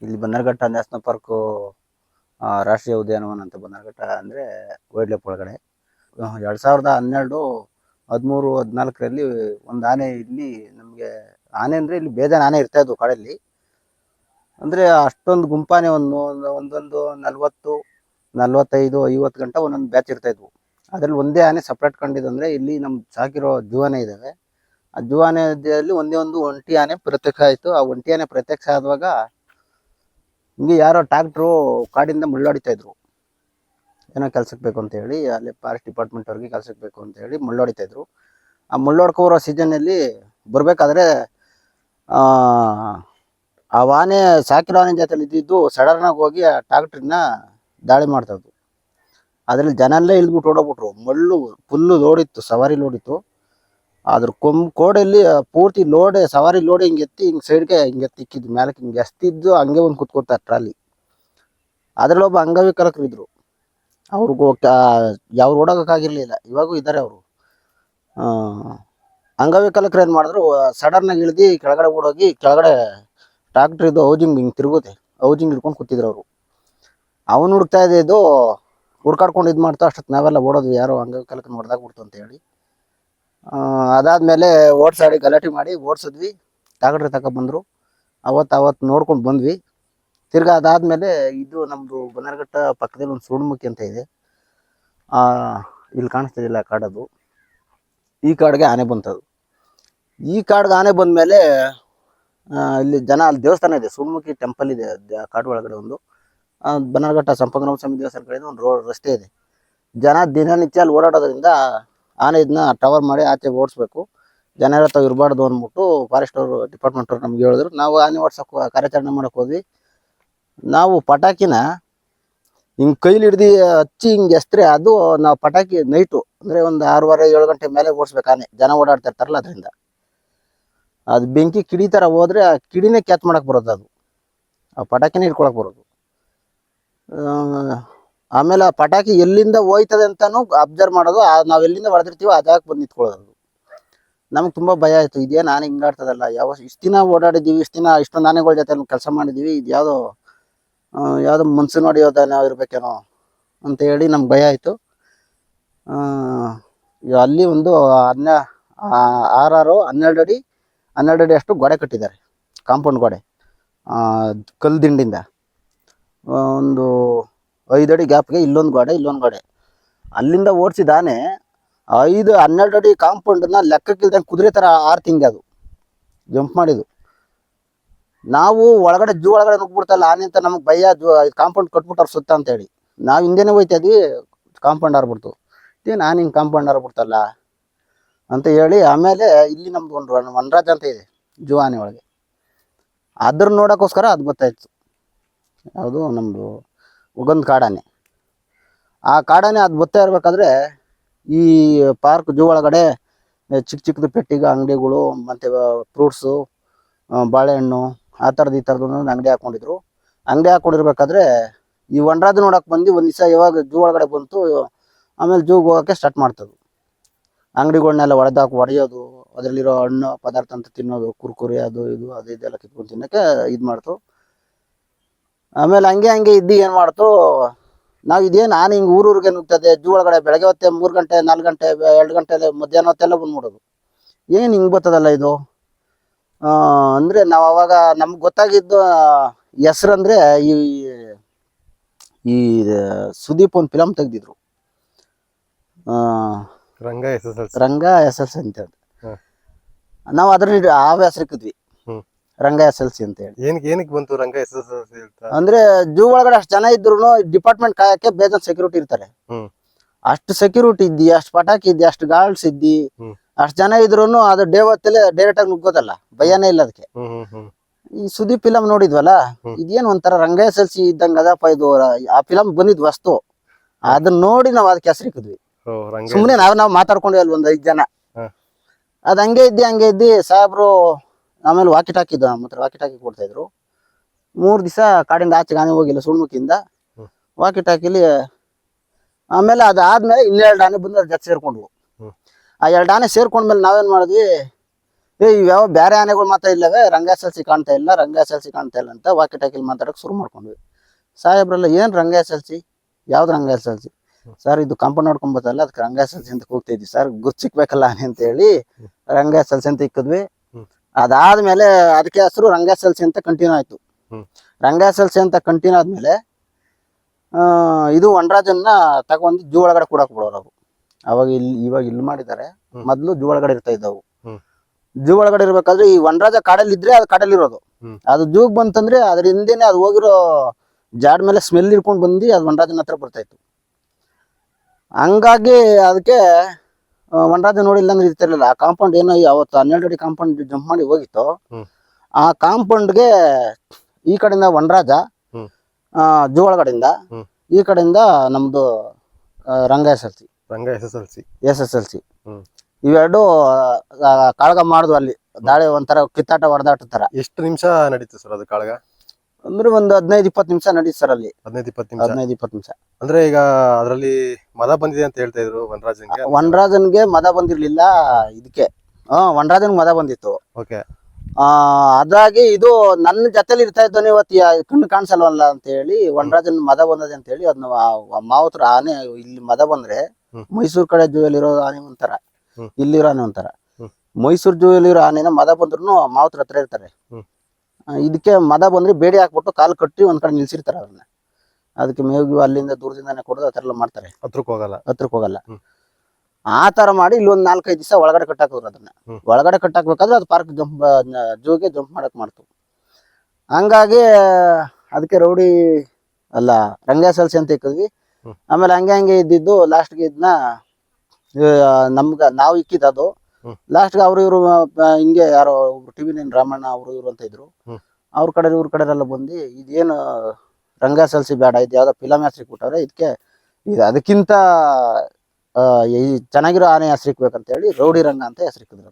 ಇಲ್ಲಿ ಬನ್ನರಘಟ್ಟ national park ರಾಷ್ಟ್ರೀಯ ಉದ್ಯಾನವನ ಅಂತ ಬನ್ನರಘಟ್ಟ ಅಂದರೆ ವೈಲ್ಡ್ ಲೈಫ್ ಒಳಗಡೆ 2012, 13, 14ರಲ್ಲಿ ಒಂದು ಆನೆ ಇಲ್ಲಿ ನಮಗೆ ಆನೆ ಅಂದರೆ ಇಲ್ಲಿ ಬೇಜಾನ್ ಆನೆ ಇರ್ತಾ ಇದ್ವು ಕಾಡಲ್ಲಿ. ಅಂದರೆ ಅಷ್ಟೊಂದು ಗುಂಪಾನೆ ಒಂದೊಂದು 40, 45, 50 ಗಂಟೆ ಒಂದೊಂದು ಬ್ಯಾಚ್ ಇರ್ತಾ ಇದ್ವು. ಅದರಲ್ಲಿ ಒಂದೇ ಆನೆ ಸಪ್ರೇಟ್ ಕಂಡಿದ್ದು ಇಲ್ಲಿ ನಮ್ಮ ಸಾಕಿರೋ ಜೂ ಆನೆ ಇದ್ದಾವೆ. ಆ ಜೂ ಆನೆಯಲ್ಲಿ ಒಂದೇ ಒಂದು ಒಂಟಿ ಆನೆ ಪ್ರತ್ಯಕ್ಷ ಆಯಿತು. ಆ ಒಂಟಿ ಆನೆ ಪ್ರತ್ಯಕ್ಷ ಆದಾಗ ಹಿಂಗೆ ಯಾರೋ ಟ್ಯಾಕ್ಟ್ರು ಕಾಡಿಂದ ಮುಳ್ಳೊಡಿತಾ ಇದ್ರು, ಏನೋ ಕೆಲ್ಸಕ್ಕೆ ಬೇಕು ಅಂತ ಹೇಳಿ. ಅಲ್ಲಿ ಫಾರೆಸ್ಟ್ ಡಿಪಾರ್ಟ್ಮೆಂಟ್ ಅವ್ರಿಗೆ ಕೆಲ್ಸಕ್ಕೆ ಬೇಕು ಅಂತ ಹೇಳಿ ಮುಳ್ಳೊಡಿತಾ ಇದ್ರು. ಆ ಮುಳ್ಳೊಡ್ಕೋ ಬರೋ ಸೀಸನ್ನಲ್ಲಿ ಬರಬೇಕಾದ್ರೆ ಆ ಆನೆ ಸಾಕಿರೋ ಆನೆ ಜೊತೆಲಿ ಇದ್ದಿದ್ದು ಸಡನ್ನಾಗಿ ಹೋಗಿ ಆ ಟ್ಯಾಕ್ಟ್ರಿನ ದಾಳಿ ಮಾಡ್ತಾ ಇದ್ವು. ಅದರಲ್ಲಿ ಜನ ಎಲ್ಲ ಇಳಿದ್ಬಿಟ್ಟು ಓಡೋಗ್ಬಿಟ್ರು. ಫುಲ್ಲು ಲೋಡಿತ್ತು, ಸವಾರಿ ಲೋಡಿತ್ತು. ಅದ್ರ ಕೋಡೆಯಲ್ಲಿ ಪೂರ್ತಿ ಸವಾರಿ ಲೋಡ್ ಹಿಂಗೆ ಎತ್ತಿ ಹಿಂಗೆ ಸೈಡ್ಗೆ ಹಿಂಗೆ ಎತ್ತಿಕ್ಕಿದ್ದು ಮ್ಯಾಲಕ್ಕೆ ಹಿಂಗೆ ಎಸ್ತಿದ್ದು ಹಂಗೆ ಒಂದು ಕುತ್ಕೋತಾರೆ ಟ್ರಾಲಿ. ಅದರಲ್ಲಿ ಒಬ್ಬ ಅಂಗವಿಕಲಕರು ಇದ್ರು. ಅವ್ರಿಗೂ ಯಾವ್ರು ಓಡೋಕ್ಕಾಗಿರ್ಲಿಲ್ಲ. ಇವಾಗೂ ಇದ್ದಾರೆ ಅವರು. ಅಂಗವಿಕಲಕರು ಏನು ಮಾಡಿದ್ರು, ಸಡನ್ನಾಗಿ ಇಳಿದು ಕೆಳಗಡೆ ಓಡೋಗಿ ಕೆಳಗಡೆ ಟ್ರಾಕ್ಟ್ರಿದು ಹೌಜಿಂಗ್ ಹಿಂಗೆ ತಿರುಗುತ್ತೆ, ಹೌಜಿಂಗ್ ಹಿಡ್ಕೊಂಡು ಕೂತಿದ್ರು ಅವರು. ಅವನು ಹುಡುಕ್ತಾ ಇದ್ದು ಹುಡ್ಕಾಡ್ಕೊಂಡು ಇದು ಮಾಡ್ತಾ ಅಷ್ಟೊತ್ತು ನಾವೆಲ್ಲ ಓಡೋದು, ಯಾರೋ ಅಂಗವಿಕಲಕನ ಹೊಡೆದಾಗ್ಬಿಡ್ತು ಅಂತ ಹೇಳಿ. ಅದಾದಮೇಲೆ ಓಡಿಸಾಡಿ ಗಲಾಟೆ ಮಾಡಿ ಓಡಿಸಿದ್ವಿ. ಟ್ರಾಕ್ಟ್ರಿ ತಗೊಬಂದರು. ಅವತ್ತು ನೋಡ್ಕೊಂಡು ಬಂದ್ವಿ. ತಿರ್ಗಾ ಅದಾದಮೇಲೆ ಇದು ನಮ್ಮದು ಬನ್ನರಘಟ್ಟ ಪಕ್ಕದಲ್ಲಿ ಒಂದು ಸುಣ್ಮುಖಿ ಅಂತ ಇದೆ. ಇಲ್ಲಿ ಕಾಣಿಸ್ತಿದಿಲ್ಲ ಕಾಡದು. ಈ ಕಾಡಿಗೆ ಆನೆ ಬಂತದು. ಈ ಕಾಡಿಗೆ ಆನೆ ಬಂದಮೇಲೆ ಇಲ್ಲಿ ಜನ, ಅಲ್ಲಿ ದೇವಸ್ಥಾನ ಇದೆ, ಸುಣ್ಮುಖಿ ಟೆಂಪಲ್ ಇದೆ ಕಾಡು ಒಳಗಡೆ. ಒಂದು ಬನ್ನರಘಟ್ಟ ಸಂಪಂಗರಾಮ ಸ್ವಾಮಿ ದೇವಸ್ಥಾನ ಕಡೆ ಒಂದು ರಸ್ತೆ ಇದೆ. ಜನ ದಿನನಿತ್ಯ ಅಲ್ಲಿ ಓಡಾಡೋದ್ರಿಂದ ಆನೆ ಇದನ್ನ ಟವರ್ ಮಾಡಿ ಆಚೆ ಓಡಿಸ್ಬೇಕು, ಜನ ಇರತ್ತವ ಇರಬಾರ್ದು ಅಂದ್ಬಿಟ್ಟು ಫಾರೆಸ್ಟ್ ಅವರು ಡಿಪಾರ್ಟ್ಮೆಂಟ್ ಅವ್ರು ನಮ್ಗೆ ಹೇಳಿದ್ರು. ನಾವು ಆನೆ ಓಡ್ಸೋಕೆ ಕಾರ್ಯಾಚರಣೆ ಮಾಡೋಕೆ ಹೋದ್ವಿ. ನಾವು ಪಟಾಕಿನ ಹಿಂಗೆ ಕೈಲಿ ಹಿಡ್ದು ಹಚ್ಚಿ ಹಿಂಗೆ ಎಸ್ತ್ರೆ ಅದು ನಾವು ಪಟಾಕಿ ನೈಟು ಅಂದರೆ ಒಂದು 6:30, 7 ಗಂಟೆ ಮೇಲೆ ಓಡಿಸ್ಬೇಕು. ಆನೆ ಜನ ಓಡಾಡ್ತಾ ಇರ್ತಾರಲ್ಲ, ಅದರಿಂದ ಅದು ಬೆಂಕಿ ಕಿಡಿ ಥರ ಹೋದರೆ ಆ ಕಿಡಿನೇ ಕ್ಯಾಚ್ ಮಾಡಕ್ಕೆ ಬರೋದು, ಅದು ಆ ಪಟಾಕಿನೇ ಇಟ್ಕೊಳಕ್ಕೆ ಬರೋದು. ಆಮೇಲೆ ಆ ಪಟಾಕಿ ಎಲ್ಲಿಂದ ಹೋಯ್ತದೆ ಅಂತಲೂ ಅಬ್ಸರ್ವ್ ಮಾಡೋದು. ನಾವು ಎಲ್ಲಿಂದ ಹೊಡೆದಿರ್ತೀವೋ ಆ ಜಾಗಕ್ಕೆ ಬಂದು ನಿಂತ್ಕೊಳ್ಳೋದು. ನಮ್ಗೆ ತುಂಬ ಭಯ ಆಯಿತು, ಇದೇನು ಆನೆ ಹಿಂಗಾಡ್ತದಲ್ಲ, ಇಷ್ಟು ದಿನ ಓಡಾಡಿದ್ದೀವಿ, ಇಷ್ಟೊಂದು ಆನೆಗಳ ಜೊತೆ ಕೆಲಸ ಮಾಡಿದ್ದೀವಿ, ಇದು ಯಾವುದೋ ಮನ್ಸು ನೋಡಿಯೋದ ನಾವು ಇರಬೇಕೇನೋ ಅಂತ ಹೇಳಿ ನಮ್ಗೆ ಭಯ ಆಯಿತು. ಅಲ್ಲಿ ಒಂದು 12 ಅಡಿ ಅಷ್ಟು ಗೋಡೆ ಕಟ್ಟಿದ್ದಾರೆ, ಕಾಂಪೌಂಡ್ ಗೋಡೆ, ಕಲ್ಲು ದಿಂಡಿಂದ. ಒಂದು 5 ಅಡಿ ಗ್ಯಾಪ್ಗೆ ಇಲ್ಲೊಂದು ಗೋಡೆ. ಅಲ್ಲಿಂದ ಓಡಿಸಿದಾನೆ 12 ಅಡಿ ಕಾಂಪೌಂಡನ್ನ ಲೆಕ್ಕಕ್ಕಿಲ್ದಂಗೆ ಕುದುರೆ ಥರ ಆರ್ತಿಂಗೆ ಅದು ಜಂಪ್ ಮಾಡಿದ್ದು. ನಾವು ಒಳಗಡೆ ಜೂ ಒಳಗಡೆ ನುಗ್ಬಿಡ್ತಲ್ಲ ಆನೆ ಅಂತ ನಮಗೆ ಭಯ. ಕಾಂಪೌಂಡ್ ಕಟ್ಬಿಟ್ಟಾರ ಸುತ್ತ ಅಂತ ಹೇಳಿ ನಾವು ಹಿಂದೆನೇ ಹೋಯ್ತಾ ಇದ್ವಿ. ಕಾಂಪೌಂಡ್ ಆರ್ಬಿಡ್ತು. ನಾನು ಹಿಂಗೆ ಕಾಂಪೌಂಡ್ ಆರ್ಬಿಡ್ತಲ್ಲ ಅಂತ ಹೇಳಿ ಆಮೇಲೆ ಇಲ್ಲಿ ನಮ್ದು ಒಂದು ವನರಾಜ ಅಂತ ಇದೆ ಜೂ ಆನೆ ಒಳಗೆ. ಅದ್ರ ನೋಡೋಕ್ಕೋಸ್ಕರ ಅದು ಗೊತ್ತಾಯ್ತು, ಯಾವುದು ನಮ್ಮದು ಉಗಂದ್ ಕಾಡಾನೆ. ಆ ಕಾಡಾನೆ ಅದು ಗೊತ್ತಾ ಇರಬೇಕಾದ್ರೆ ಈ ಪಾರ್ಕ್ ಜೂ ಒಳಗಡೆ ಚಿಕ್ಕದು ಪೆಟ್ಟಿಗೆ ಅಂಗಡಿಗಳು ಮತ್ತು ಫ್ರೂಟ್ಸು, ಬಾಳೆಹಣ್ಣು, ಆ ಥರದ್ದು ಈ ಥರದ್ದು ಒಂದು ಅಂಗಡಿ ಹಾಕ್ಕೊಂಡಿದ್ರು. ಅಂಗಡಿ ಹಾಕ್ಕೊಂಡಿರ್ಬೇಕಾದ್ರೆ ಈ ವನರಾಜ ನೋಡೋಕೆ ಬಂದು ಒಂದು ದಿವಸ ಯಾವಾಗ ಜೂ ಒಳಗಡೆ ಬಂತು, ಆಮೇಲೆ ಜೂಗೆ ಹೋಗೋಕ್ಕೆ ಸ್ಟಾರ್ಟ್ ಮಾಡ್ತದೆ. ಅಂಗಡಿಗಳನ್ನೆಲ್ಲ ಹೊಡೆಯೋದು, ಅದರಲ್ಲಿರೋ ಹಣ್ಣು ಪದಾರ್ಥ ಅಂತ ತಿನ್ನೋದು, ಕುರ್ಕುರಿ ಅದು ಇದೆಲ್ಲ ಕಿತ್ಕೊಂಡು ತಿನ್ನೋಕ್ಕೆ ಇದು ಮಾಡ್ತು. ಆಮೇಲೆ ಹಂಗೆ ಇದ್ದು ಏನು ಮಾಡ್ತು, ನಾವು ಇದೇನು ಆನೆ ಹಿಂಗೆ ಊರಿಗೆ ನುಗ್ತದೆ ಜೂ ಒಳಗಡೆ ಬೆಳಗ್ಗೆ ಹೊತ್ತೆ 3 ಗಂಟೆ, 4 ಗಂಟೆ, 2 ಗಂಟೆ ಮಧ್ಯಾಹ್ನ ಹೊತ್ತೆಲ್ಲ ಬಂದ್ಬಿಡೋದು. ಏನು ಹಿಂಗೆ ಬರ್ತದಲ್ಲ ಇದು ಅಂದರೆ ನಾವು ಅವಾಗ ನಮ್ಗೆ ಗೊತ್ತಾಗಿದ್ದು ಹೆಸ್ರು ಅಂದರೆ ಈ ಸುದೀಪ್ ಒಂದು ಫಿಲಮ್ ತೆಗ್ದಿದ್ರು, ರಂಗ ಎಸ್ ಎಲ್ ಸಿ ಅಂತ ಹೇಳಿ. ನಾವು ಅದ್ರಲ್ಲಿ ಆ ಹೆಸರಿಕ್ಕಿದ್ವಿ, ರಂಗ ಎಸ್ ಎಲ್ ಸಿ ಅಂತ ಹೇಳಿ. ಏನಕ್ಕೆ ಬಂತು ರಂಗ ಎಸ್ ಎಲ್ ಸಿ ಅಂದ್ರೆ ಜೂ ಒಳಗಡೆ ಅಷ್ಟು ಜನ ಇದ್ರು ಡಿಪಾರ್ಟ್ಮೆಂಟ್ ಕಾಯಕ್ಕೆ ಬೇಜಾನ್ ಸೆಕ್ಯೂರಿಟಿ ಇರ್ತಾರೆ. ಅಷ್ಟು ಸೆಕ್ಯೂರಿಟಿ ಇದ್ದಿ, ಅಷ್ಟು ಪಟಾಕಿ ಇದ್ದಿ, ಅಷ್ಟು ಗಾರ್ಡ್ಸ್ ಇದ್ದಿ, ಅಷ್ಟು ಜನ ಇದ್ರು ಅದು ಡೇ ಹೊತ್ತಲ್ಲೇ ಡೈರೆಕ್ಟ್ ಆಗಿ ನುಗ್ಗೋದಲ್ಲ, ಭಯನೇ ಇಲ್ಲ ಅದಕ್ಕೆ. ಈ ಸುದೀಪ್ ಫಿಲಮ್ ನೋಡಿದ್ವಲ್ಲ, ಇದೇನು ಒಂಥರ ರಂಗ ಎಸ್ ಎಲ್ ಸಿ ಇದ್ದಂಗ ಅದಪ್ಪ ಇದು. ಆ ಫಿಲಮ್ ಬಂದಿದ್ ವಸ್ತು, ಅದನ್ನ ನೋಡಿ ನಾವು ಅದಕ್ಕೆ ಹೆಸರಿಕ್ಕಿದ್ವಿ. ಸುಮ್ಮನೆ ನಾವು ಮಾತಾಡ್ಕೊಂಡ್ವಿ ಅಲ್ಲಿ ಒಂದು 5 ಜನ. ಅದ್ ಹಂಗೆ ಇದ್ದಿ ಸಾಹೇಬ್ರು ಆಮೇಲೆ ವಾಕಿ ಟಾಕಿ ಕೊಡ್ತಾ ಇದ್ರು. 3 ದಿವಸ ಕಾಡಿಂದ ಆಚೆಗೆ ಆನೆ ಹೋಗಿಲ್ಲ ಸುಣ್ಮುಖಿಯಿಂದ, ವಾಕಿ ಟಾಕಿಲಿ. ಆಮೇಲೆ ಅದಾದ್ಮೇಲೆ 12 ಆನೆ ಬಂದು ಅದ್ರ ಜೊತೆ ಸೇರ್ಕೊಂಡ್ವು. ಆ 2 ಆನೆ ಸೇರ್ಕೊಂಡ್ಮೇಲೆ ನಾವೇನ್ ಮಾಡಿದ್ವಿ, ಇವ್ಯಾವ ಬೇರೆ ಆನೆಗಳು ಮಾತ್ರ ಇಲ್ಲವೇ ರಂಗ ಎಸ್ ಎಲ್ ಸಿ ಕಾಣ್ತಾ ಇಲ್ಲ ರಂಗ ಎಸ್ ಎಲ್ ಸಿ ಕಾಣ್ತಾ ಇಲ್ಲ ಅಂತ ವಾಕಿ ಟಾಕಿಲ್ ಮಾತಾಡೋಕೆ ಶುರು ಮಾಡ್ಕೊಂಡ್ವಿ. ಸಾಹೇಬ್ರೆಲ್ಲ ಏನು ರಂಗ ಎಸ್ ಎಲ್ ಸಿ ಯಾವ್ದು ರಂಗ ಎಸ್ ಎಲ್ ಸಿ ಸರ್ ಇದು ಕಾಂಪೌಂಡ್ ನೋಡ್ಕೊಂಡ್ ಬರ್ತಲ್ಲ ಅದಕ್ಕೆ ರಂಗ ಎಸ್ ಎಲ್ ಸಿ ಅಂತ ಕೂಗ್ತಿದ್ವಿ ಸರ್ ಗುರ್ತು ಸಿಕ್ಬೇಕಲ್ಲ ಆನೆ ಅಂತ ಹೇಳಿ ರಂಗ ಎಸ್ ಎಲ್ ಸಿ ಅಂತ ಇಕ್ಕಿದ್ವಿ. ಅದಾದ್ಮೇಲೆ ಅದಕ್ಕೆ ಹೆಸರು ರಂಗ ಎಸ್ ಎಲ್ ಸಿ ಅಂತ ಕಂಟಿನ್ಯೂ ಆಯ್ತು. ರಂಗ ಎಸ್ ಎಲ್ ಸಿ ಅಂತ ಕಂಟಿನ್ಯೂ ಆದ್ಮೇಲೆ ಇದು ವನರಾಜನ್ನ ತಗೊಂಡು ಜೂ ಒಳಗಡೆ ಕೂಡಕ್ ಬಿಡೋರು ಅವರು. ಅವಾಗ ಇವಾಗ ಇಲ್ಲಿ ಮಾಡಿದ್ದಾರೆ, ಮೊದ್ಲು ಜೂ ಒಳಗಡೆ ಇರ್ತಾ ಇದ್ದವು. ಜೂ ಒಳಗಡೆ ಇರ್ಬೇಕಾದ್ರೆ ಈ ವನರಾಜ ಕಾಡಲ್ಲಿ ಇದ್ರೆ ಅದು ಕಾಡಲ್ಲಿ ಇರೋದು. ಅದು ಜೂಗ್ ಬಂತಂದ್ರೆ ಅದ್ರ ಹಿಂದೆನೆ ಅದು ಹೋಗಿರೋ ಜಾಡ್ ಮೇಲೆ ಸ್ಮೆಲ್ ಇಟ್ಕೊಂಡು ಬಂದು ಅದು ವನರಾಜನ ಹತ್ರ ಬರ್ತಾ ಇತ್ತು. ಹಂಗಾಗಿ ಅದಕ್ಕೆ ವನರಾಜ ನೋಡಿಲ್ಲ ಅಂದ್ರೆ ಇರ್ತಿರ್ಲಿಲ್ಲ. ಆ ಕಾಂಪೌಂಡ್ ಏನೋ ಅವತ್ತು 12 ಅಡಿ ಕಾಂಪೌಂಡ್ ಜಂಪ್ ಮಾಡಿ ಹೋಗಿತ್ತು. ಆ ಕಾಂಪೌಂಡ್ಗೆ ಈ ಕಡೆಯಿಂದ ವನರಾಜ ಜೂ ಒಳಗಡೆಯಿಂದ, ಈ ಕಡೆಯಿಂದ ನಮ್ದು ರಂಗ S L C S S L C ಇವೆರಡು ಕಾಳಗ ಮಾಡುದು ಅಲ್ಲಿ ದಾಳಿ ಒಂಥರ ಕಿತ್ತಾಟ ಹೊಡೆದಾಟ ತರ. ಎಷ್ಟು ನಿಮಿಷ ನಡೀತು ಸರ್ ಅದು ಕಾಳಗ? ಅಂದ್ರೆ ಒಂದು 15-20 ನಿಮಿಷ ನಡೀತು ಸರ್ ಅಲ್ಲಿ. 15-20 ನಿಮಿಷ. ಅಂದ್ರೆ ಈಗ ಅದ್ರಲ್ಲಿ ಮದ ಬಂದಿದೆ ಅಂತ ಹೇಳ್ತಾ ಇದ್ರು ವನರಾಜನ್ಗೆ. ವನರಾಜನ್ಗೆ ಮದ ಬಂದಿರ್ಲಿಲ್ಲ ಇದಕ್ಕೆ. ವನರಾಜನ್ಗೆ ಮದ ಬಂದಿತ್ತು. ಓಕೆ. ಅದಾಗಿ ಇದು ನನ್ನ ಜೊತೆಲಿ ಇರ್ತಾ ಇದ್ದಾನೆ ಇವತ್ತು ಕಣ್ಣು ಕಾಣಿಸಲ್ವಲ್ಲ ಅಂತ ಹೇಳಿ ವನರಾಜನ್ ಮದ ಬಂದದೆ ಅಂತ ಹೇಳಿ ಅದನ್ನ ಮಾವುತ್ರ ಆನೆ ಇಲ್ಲಿ ಮದ ಬಂದ್ರೆ ಮೈಸೂರು ಕಡೆ ಜೂ ಅಲ್ಲಿರೋ ಆನೆ ಒಂಥರ, ಇಲ್ಲಿರೋ ಆನೆ ಒಂಥರ. ಮೈಸೂರು ಜೂ ಅಲ್ಲಿರೋ ಆನೆನ ಮದ ಬಂದ್ರು ಮಾವುತ್ರ ಹತ್ರ ಇರ್ತಾರೆ. ಇದಕ್ಕೆ ಮದ ಬಂದ್ರೆ ಬೇಡಿ ಹಾಕ್ಬಿಟ್ಟು ಕಾಲು ಕಟ್ಟಿ ಒಂದ್ ಕಡೆ ನಿಲ್ಸಿರ್ತಾರೆ ಅದನ್ನ. ಅದಕ್ಕೆ ಮೇವು ಅಲ್ಲಿಂದ ದೂರದಿಂದಾನೆ ಕೊಡೋದು ಆ ತರ ಎಲ್ಲ ಮಾಡ್ತಾರೆ. ಹತ್ರಕ್ಕೆ ಹೋಗಲ್ಲ. ಆ ತರ ಮಾಡಿ ಇಲ್ಲಿ ಒಂದ್ 4-5 ದಿವಸ ಒಳಗಡೆ ಕಟ್ಟಾಕೋರು ಅದನ್ನ. ಒಳಗಡೆ ಕಟ್ಟಾಕ್ಬೇಕಾದ್ರೆ ಅದು ಪಾರ್ಕ್ ಜೂಗೆ ಜಂಪ್ ಮಾಡಕ್ ಮಾಡ್ತು. ಹಂಗಾಗಿ ಅದಕ್ಕೆ ರೌಡಿ ಅಲ್ಲ ರಂಗ ಎಸ್ ಎಲ್ ಸಿ ಅಂತ ಇಕ್ಕಿದ್ವಿ. ಆಮೇಲೆ ಹಂಗೆ ಇದ್ದಿದ್ದು ಲಾಸ್ಟ್ಗೆ ಇದನ್ನ ನಾವು ಇಕ್ಕಿದ್ದು ಲಾಸ್ಟ್ಗೆ ಅವ್ರು ಇವರು ಹಿಂಗೆ ಯಾರೋ TV9 ರಾಮಣ್ಣ ಅವರು ಇವರು ಅಂತ ಇದ್ರು. ಅವ್ರ ಕಡೆ ಇವ್ರ ಕಡೆ ಎಲ್ಲ ಬಂದು ಇದೇನು ರಂಗ ಎಸ್ ಎಲ್ ಸಿ ಬೇಡ, ಇದು ಯಾವ್ದೋ ಫಿಲಮ್ ಹೆಸರು ಕೊಟ್ಟವ್ರೆ, ಇದಕ್ಕೆ ಅದಕ್ಕಿಂತ ಚೆನ್ನಾಗಿರೋ ಆನೆ ಹೆಸರಿಕ್ಬೇಕಂತ ಹೇಳಿ ರೌಡಿ ರಂಗ ಅಂತ ಹೆಸರಿಕ್ಕಿದ್ರು.